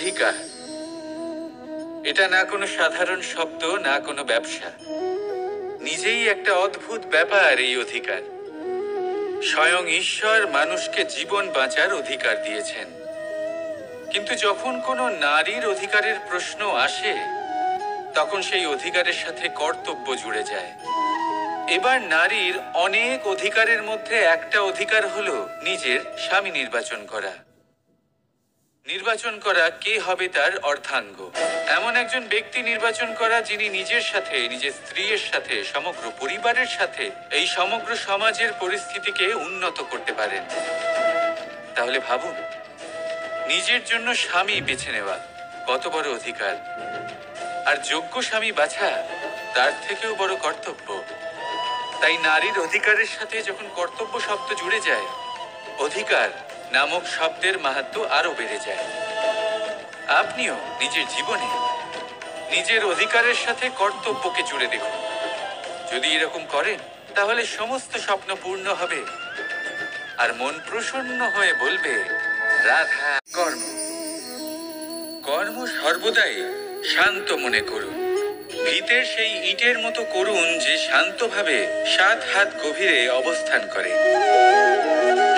অধিকার, এটা না কোনো সাধারণ শব্দ, না কোনো ব্যবসা, নিজেই একটা অদ্ভুত ব্যাপার এই অধিকার। স্বয়ং ঈশ্বর মানুষকে জীবন বাঁচার অধিকার দিয়েছেন। কিন্তু যখন কোনো নারীর অধিকারের প্রশ্ন আসে, তখন সেই অধিকারের সাথে কর্তব্য জুড়ে যায়। এবার নারীর অনেক অধিকারের মধ্যে একটা অধিকার হলো নিজের স্বামী নির্বাচন করা। নির্বাচন করা কে হবে তার অর্ধাঙ্গ, এমন একজন ব্যক্তি নির্বাচন করা যিনি নিজের সাথে, নিজের স্ত্রীর সাথে, সমগ্র পরিবারের সাথে এই সমগ্র সমাজের পরিস্থিতিকে উন্নত করতে পারেন। তাহলে ভাবুন, নিজের জন্য স্বামী বেছে নেওয়া কত বড় অধিকার, আর যোগ্য স্বামী বাছা তার থেকেও বড় কর্তব্য। তাই নারীর অধিকারের সাথে যখন কর্তব্য শব্দ জুড়ে যায়, অধিকার নামক শব্দের মাহাত্ম্য আরো বেড়ে যায়। আপনিও নিজের জীবনে নিজের অধিকারের সাথে কর্তব্যকে জুড়ে দেখুন। যদি এরকম করেন, তাহলে সমস্ত স্বপ্ন পূর্ণ হবে, আর মন প্রসন্ন হয়ে বলবে, রাধা। কর্ম কর্ম সর্বদাই শান্ত মনে করুন। ভিতের সেই ইটের মতো করুন যে শান্তভাবে 7 হাত গভীরে অবস্থান করে।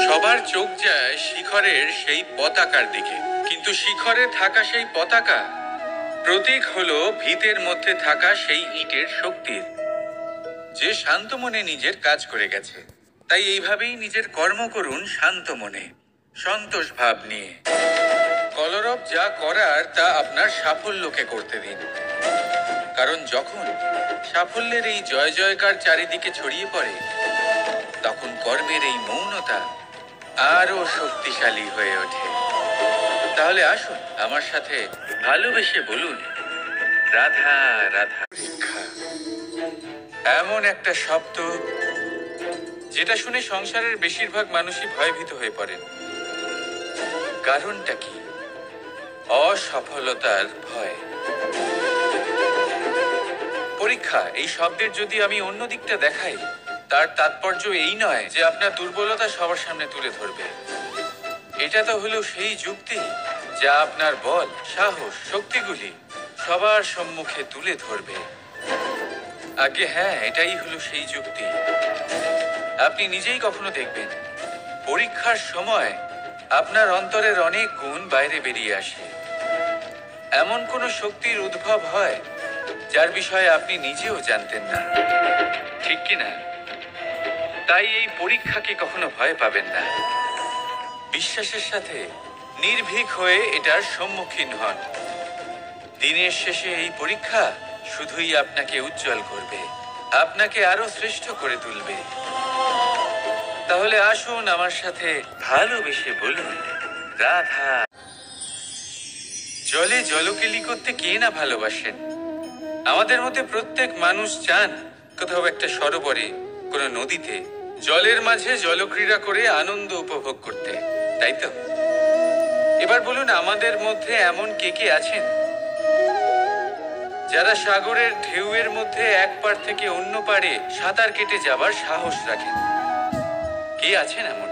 সবার চোখ যায় শিখরের সেই পতাকার দিকে, কিন্তু শিখরে থাকা সেই পতাকা প্রতীক হলো ভিতের মধ্যে থাকা সেই ইটের শক্তির, যে শান্ত মনে নিজের কাজ করে গেছে। তাই এইভাবেই নিজের কর্ম করুন শান্ত মনে, সন্তোষ ভাব নিয়ে। কলরব যা করার তা আপনার সাফল্যকে করতে দিন, কারণ যখন সাফল্যের এই জয় জয়কার চারিদিকে ছড়িয়ে পড়ে, তখন কর্মের এই মৌনতা আরো শক্তিশালী হয়ে ওঠে। তাহলে আসুন আমার সাথে ভালোবেসে বলুন, রাধা রাধা। পরীক্ষা এমন একটা শব্দ যেটা শুনে সংসারের বেশিরভাগ মানুষই ভয়ভীত হয়ে পড়েন। কারণটা কি? অসফলতার ভয়। পরীক্ষা এই শব্দের যদি আমি অন্য দিকটা দেখাই, তার তাৎপর্য এই নয় যে আপনার দুর্বলতা সবার সামনে তুলে ধরবে। এটা তো হলো সেই যুক্তি যা আপনার বল, সাহস, শক্তিগুলি সবার সম্মুখে তুলে ধরবে। আগে হ্যাঁ, এটাই হলো সেই যুক্তি। আপনি নিজেই কখনো দেখবেন, পরীক্ষার সময় আপনার অন্তরের অনেক গুণ বাইরে বেরিয়ে আসে। এমন কোনো শক্তির উদ্ভব হয় যার বিষয়ে আপনি নিজেও জানতেন না, ঠিক কিনা? তাই এই পরীক্ষাকে কখনো ভয় পাবেন না। বিশ্বাসের সাথে নির্ভীক হয়ে এটার সম্মুখীন হন। দিনের শেষে এই পরীক্ষা শুধুই আপনাকে উজ্জ্বল করবে, আপনাকে আরো শ্রেষ্ঠ করে তুলবে। তাহলে আসুন আমার সাথে ভালোবেসে বলুন, রাধা। জলে জলকেলি করতে কে না ভালোবাসেন? আমাদের মধ্যে প্রত্যেক মানুষ চান কোথাও একটা সরোবরে, কোনো নদীতে, জলের মাঝে জলক্রীড়া করে আনন্দ উপভোগ করতে, তাই তো? এবার বলুন, আমাদের মধ্যে এমন কে কে আছেন যারা সাগরের ঢেউয়ের মধ্যে এক পাড় থেকে অন্য পাড়ে সাঁতার কেটে যাবার সাহস রাখেন? কে আছেন এমন?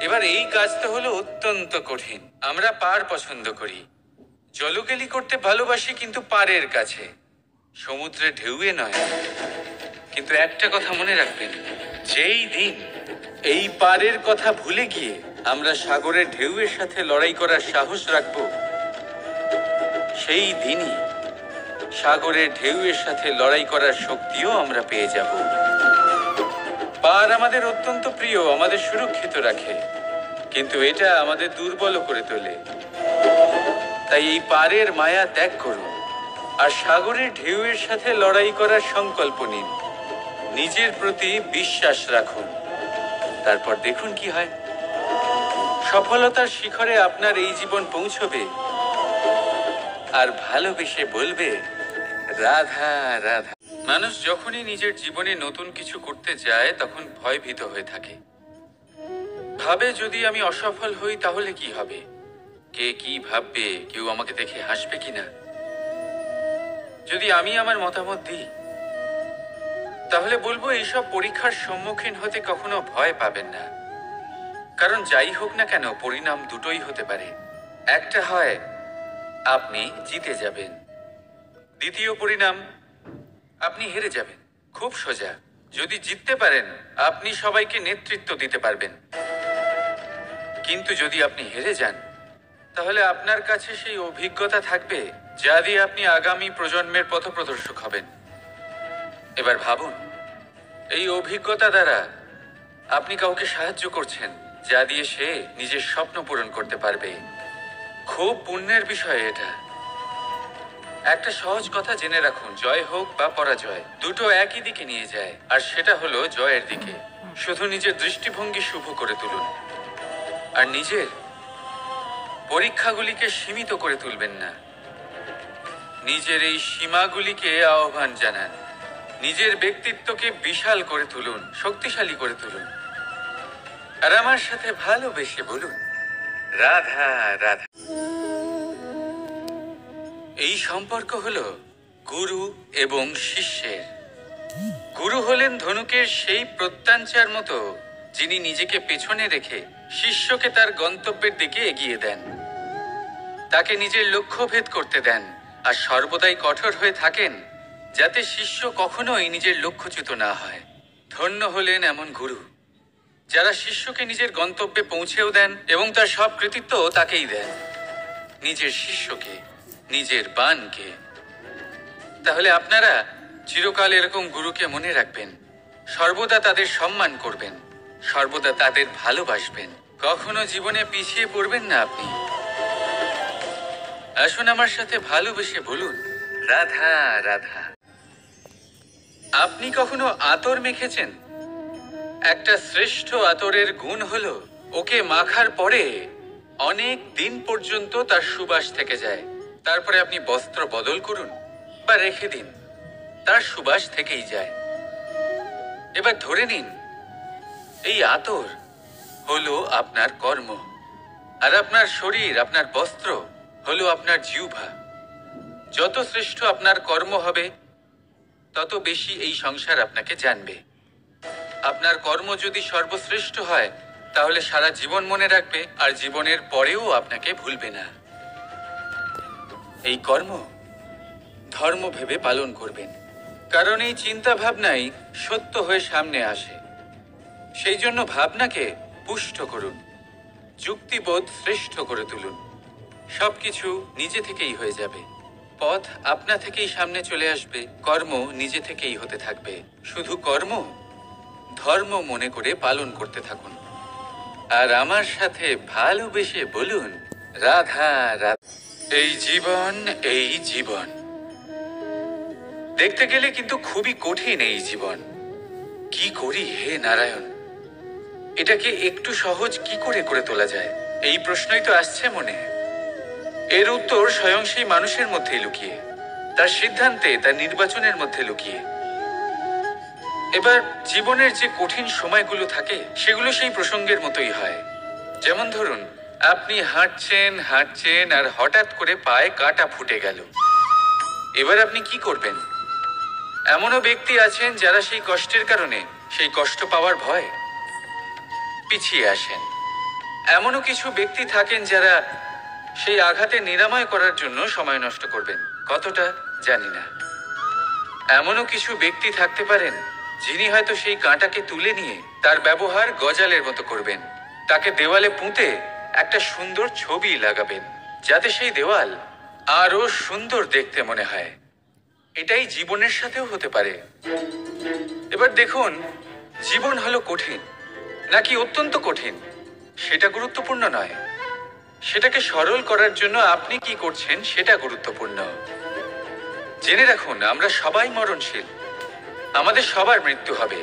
এবার এই কাজ তো হলো অত্যন্ত কঠিন। আমরা পার পছন্দ করি, জলকেলি করতে ভালোবাসি, কিন্তু পাড়ের কাছে, সমুদ্রের ঢেউয়ে নয়। কিন্তু একটা কথা মনে রাখবেন, যেই দিন এই পাড়ের কথা ভুলে গিয়ে আমরা সাগরের ঢেউয়ের সাথে লড়াই করার সাহস রাখব, সেই দিনই সাগরের ঢেউয়ের সাথে লড়াই করার শক্তিও আমরা পেয়ে যাব। পাড় আমাদের অত্যন্ত প্রিয়, আমাদের সুরক্ষিত রাখে, কিন্তু এটা আমাদের দুর্বল করে তোলে। তাই এই পাড়ের মায়া ত্যাগ করুন আর সাগরের ঢেউয়ের সাথে লড়াই করার সংকল্প নিন। নিজের প্রতি বিশ্বাস রাখুন, তারপর দেখুন কি হয়। সফলতার শিখরে আপনার এই জীবন পৌঁছবে, আর ভালোবেসে বলবে, রাধা রাধা। মানুষ যখনই নিজের জীবনে নতুন কিছু করতে যায়, তখন ভয়ভীত হয়ে থাকে। ভাবে, যদি আমি অসফল হই তাহলে কি হবে? কে কি ভাববে? কেউ আমাকে দেখে হাসবে কিনা? যদি আমি আমার মতামত দিই, তাহলে বলবো, এইসব পরীক্ষার সম্মুখীন হতে কখনো ভয় পাবেন না। কারণ যাই হোক না কেন, পরিণাম দুটোই হতে পারে। একটা হয় আপনি জিতে যাবেন, দ্বিতীয় পরিণাম আপনি হেরে যাবেন। খুব সোজা। যদি জিততে পারেন আপনি সবাইকে নেতৃত্ব দিতে পারবেন, কিন্তু যদি আপনি হেরে যান তাহলে আপনার কাছে সেই অভিজ্ঞতা থাকবে যা দিয়ে আপনি আগামী প্রজন্মের পথপ্রদর্শক হবেন। এবার ভাবুন, এই অভিজ্ঞতা দ্বারা আপনি কাউকে সাহায্য করছেন যা দিয়ে সে নিজের স্বপ্ন পূরণ করতে পারবে। খুব পুণ্যের বিষয় এটা। একটা সহজ কথা জেনে রাখুন, জয় হোক বা পরাজয় দুটো একই দিকে নিয়ে যায়, আর সেটা হলো জয়ের দিকে। শুধু নিজের দৃষ্টিভঙ্গি শুভ করে তুলুন, আর নিজের পরীক্ষাগুলিকে সীমিত করে তুলবেন না। নিজের এই সীমাগুলিকে আহ্বান জানান। নিজের ব্যক্তিত্বকে বিশাল করে তুলুন, শক্তিশালী করে তুলুন। আর আমার সাথে ভালোবেসে বলুন, রাধা রাধা। এই সম্পর্ক হলো গুরু এবং শিষ্যের। গুরু হলেন ধনুকের সেই প্রত্যঞ্চার মতো যিনি নিজেকে পেছনে রেখে শিষ্যকে তার গন্তব্যের দিকে এগিয়ে দেন, তাকে নিজের লক্ষ্য ভেদ করতে দেন, আর সর্বদাই কঠোর হয়ে থাকেন যাতে শিষ্য কখনোই নিজের লক্ষ্যচ্যুত না হয়। ধন্য হলেন এমন গুরু যারা শিষ্যকে নিজের গন্তব্যে পৌঁছেও দেন এবং তার সব কৃতিত্ব তাকেই দেন, নিজের শিষ্যকে, নিজের বাণকে। তাহলে আপনারা চিরকাল এরকম গুরুকে মনে রাখবেন, সর্বদা তাদের সম্মান করবেন, সর্বদা তাদের ভালোবাসবেন। কখনো জীবনে পিছিয়ে পড়বেন না আপনি। আসুন আমার সাথে ভালোবেসে বলুন, রাধা রাধা। আপনি কখনো আতর মেখেছেন? একটা শ্রেষ্ঠ আতরের গুণ হলো ওকে মাখার পরে অনেক দিন পর্যন্ত তার সুবাস থেকে যায়। তারপরে আপনি বস্ত্র বদল করুন বা রেখে দিন, তার সুবাস থেকেই যায়। এবার ধরে নিন এই আতর হলো আপনার কর্ম, আর আপনার শরীর, আপনার বস্ত্র হলো আপনার জিহ্বা। যত শ্রেষ্ঠ আপনার কর্ম হবে তত বেশি এই সংসার আপনাকে জানবে। আপনার কর্ম যদি সর্বশ্রেষ্ঠ হয় তাহলে সারা জীবন মনে রাখবে, আর জীবনের পরেও আপনাকে ভুলবে না। এই কর্ম ধর্ম ভেবে পালন করবেন, কারণ এই চিন্তা ভাবনাই সত্য হয়ে সামনে আসে। সেই জন্য ভাবনাকে পুষ্ট করুন, যুক্তিবোধ শ্রেষ্ঠ করে তুলুন। সবকিছু নিজে থেকেই হয়ে যাবে, পথ আপনা থেকেই সামনে চলে আসবে, কর্ম নিজে থেকেই হতে থাকবে। শুধু কর্ম ধর্ম মনে করে পালন করতে থাকুন। আর আমার সাথে ভালোবেসে বলুন, রাধা রাধা। এই জীবন, এই জীবন দেখতে গেলে কিন্তু খুবই কঠিন। এই জীবন কি করি হে নারায়ণ, এটাকে একটু সহজ কি করে করে তোলা যায়, এই প্রশ্নই তো আসছে মনে। এর উত্তর স্বয়ং সেই মানুষের মধ্যেই লুকিয়ে, তার সিদ্ধান্তে, তার নির্বাচনের মধ্যে লুকিয়ে। এবার জীবনের যে কঠিন সময়গুলো থাকে সেগুলো সেই প্রসঙ্গের মতোই হয়। যেমন ধরুন, আপনি হাঁটছেন হাঁটছেন আর হঠাৎ করে পায়ে কাঁটা ফুটে গেল। এবার আপনি কি করবেন? এমনও ব্যক্তি আছেন যারা সেই কষ্টের কারণে, সেই কষ্ট পাওয়ার ভয় পিছিয়ে আসেন। এমনও কিছু ব্যক্তি থাকেন যারা সেই আঘাতে নিরাময় করার জন্য সময় নষ্ট করবেন, কতটা জানি না। এমনও কিছু ব্যক্তি থাকতে পারেন যিনি হয়তো সেই কাঁটাকে তুলে নিয়ে তার ব্যবহার গজালের মতো করবেন, তাকে দেওয়ালে পুঁতে একটা সুন্দর ছবি লাগাবেন যাতে সেই দেওয়াল আরো সুন্দর দেখতে মনে হয়। এটাই জীবনের সাথেও হতে পারে। এবার দেখুন, জীবন হলো কঠিন নাকি অত্যন্ত কঠিন সেটা গুরুত্বপূর্ণ নয়, সেটাকে সরল করার জন্য আপনি কি করছেন সেটা গুরুত্বপূর্ণ। জেনে রাখুন, আমরা সবাই মরণশীল, আমাদের সবার মৃত্যু হবে,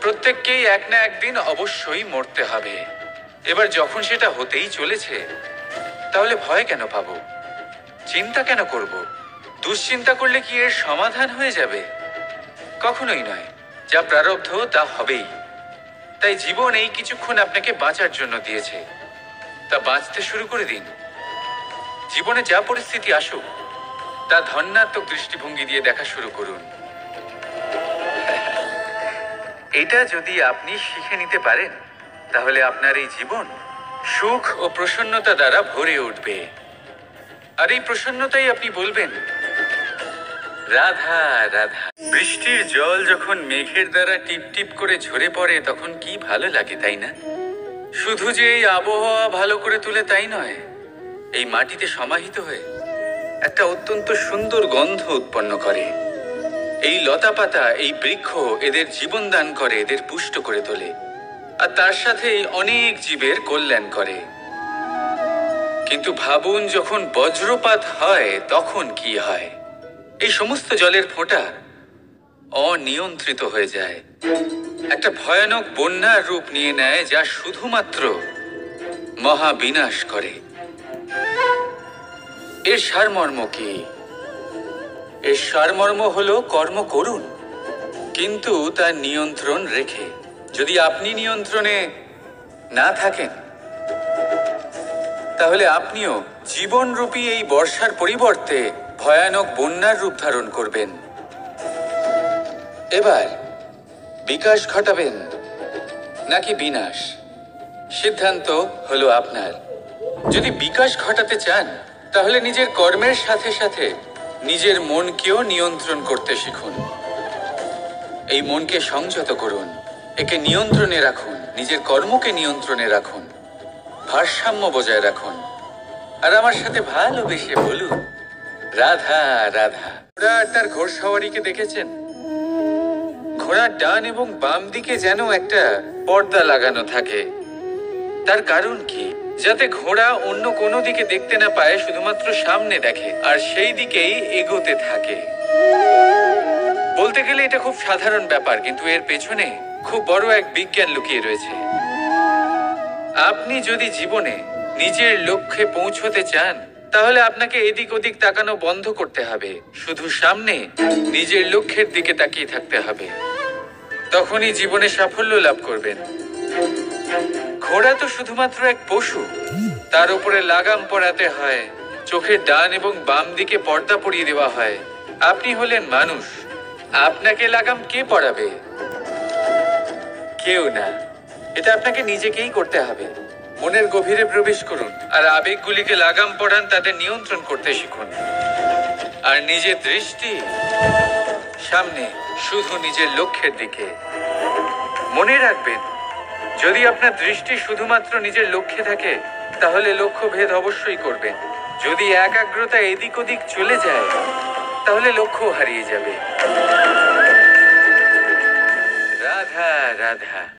প্রত্যেককেই এক না একদিন অবশ্যই মরতে হবে। এবার যখন সেটা হতেই চলেছে তাহলে ভয় কেন পাবো, চিন্তা কেন করব? দুশ্চিন্তা করলে কি এর সমাধান হয়ে যাবে? কখনোই নয়। যা প্রারব্ধ তা হবেই। তাই জীবন এই কিছুক্ষণ আপনাকে বাঁচার জন্য দিয়েছে, তা বাঁচতে শুরু করে দিন। জীবনে যা পরিস্থিতি আসুক তা ধন্যাত্মক দৃষ্টিভঙ্গি দিয়ে দেখা শুরু করুন। এটা যদি আপনি শিখে নিতে পারেন তাহলে আপনার এই জীবন সুখ ও প্রসন্নতা দ্বারা ভরে উঠবে। আর এই প্রসন্নতাই আপনি বলবেন রাধা রাধা। বৃষ্টির জল যখন মেঘের দ্বারা টিপ টিপ করে ঝরে পড়ে তখন কি ভালো লাগে, তাই না? শুধু যে এই আবহাওয়া ভালো করে তুলে তাই নয়, এই মাটিতে সমাহিত হয়ে একটা অত্যন্ত সুন্দর গন্ধ উৎপন্ন করে। এই লতা পাতা, এই বৃক্ষ এদের জীবন দান করে, এদের পুষ্ট করে তোলে, আর তার সাথেই অনেক জীবের কল্যাণ করে। কিন্তু ভাবুন, যখন বজ্রপাত হয় তখন কি হয়? এই সমস্ত জলের ফোঁটা অনিয়ন্ত্রিত হয়ে যায়, একটা ভয়ানক বন্যার রূপ নিয়ে নেয়, যা শুধুমাত্র মহাবিনাশ করে। এর সারমর্ম কি? এর সারমর্ম হলো কর্ম করুন, কিন্তু তার নিয়ন্ত্রণ রেখে। যদি আপনি নিয়ন্ত্রণে না থাকেন, তাহলে আপনিও জীবনরূপী এই বর্ষার পরিবর্তে ভয়ানক বন্যার রূপ ধারণ করবেন। এবার বিকাশ ঘটাবেন নাকি বিনাশ, সিদ্ধান্ত হলো আপনার। যদি বিকাশ ঘটাতে চান, তাহলে নিজের কর্মের সাথে সাথে নিজের মনকেও নিয়ন্ত্রণ করতে শিখুন। এই মনকে সংযত করুন, একে নিয়ন্ত্রণে রাখুন, নিজের কর্মকে নিয়ন্ত্রণে রাখুন, ভারসাম্য বজায় রাখুন, আর আমার সাথে ভালোবেসে বলুন রাধা রাধা। ঘোড়া আর তার ঘোড়সওয়ারিকে দেখেছেন? ঘোড়ার ডান এবং বাম দিকে যেন একটা পর্দা লাগানো থাকে। তার কারণ কি? যাতে ঘোড়া অন্য কোনো দিকে দেখতে না পায়, শুধুমাত্র সামনে দেখে আর সেই দিকেই এগোতে থাকে। বলতে গেলে এটা খুব সাধারণ ব্যাপার, কিন্তু এর পেছনে খুব বড় এক বিজ্ঞান লুকিয়ে রয়েছে। আপনি যদি জীবনে নিজের লক্ষ্যে পৌঁছতে চান, তাহলে আপনাকে এদিক ওদিক তাকানো বন্ধ করতে হবে, শুধু সামনে নিজের লক্ষ্যের দিকে তাকিয়ে থাকতে হবে। তখনই জীবনে সাফল্য লাভ করবেন। ঘোড়া তো শুধুমাত্র এক পশু, তার উপরে লাগাম পরাতে হয়, চোখের ডান এবং বাম দিকে পর্দা পরিয়ে দেওয়া হয়। আপনি হলেন মানুষ, আপনাকে লাগাম কে পরাবে? কেউ না। এটা আপনাকে নিজেকেই করতে হবে। মনের গভীরে প্রবেশ করুন আর আবেগগুলিকে লাগাম পরান, তাদের নিয়ন্ত্রণ করতে শিখুন। আর নিজের দৃষ্টি সামনে, শুধু নিজের লক্ষ্যের দিকে। মনে রাখবেন, যদি আপনার দৃষ্টি শুধুমাত্র নিজের লক্ষ্যে থাকে, তাহলে লক্ষ্য ভেদ অবশ্যই করবেন। যদি একাগ্রতা এদিক ওদিক চলে যায়, তাহলে লক্ষ্য হারিয়ে যাবে। রাধা রাধা।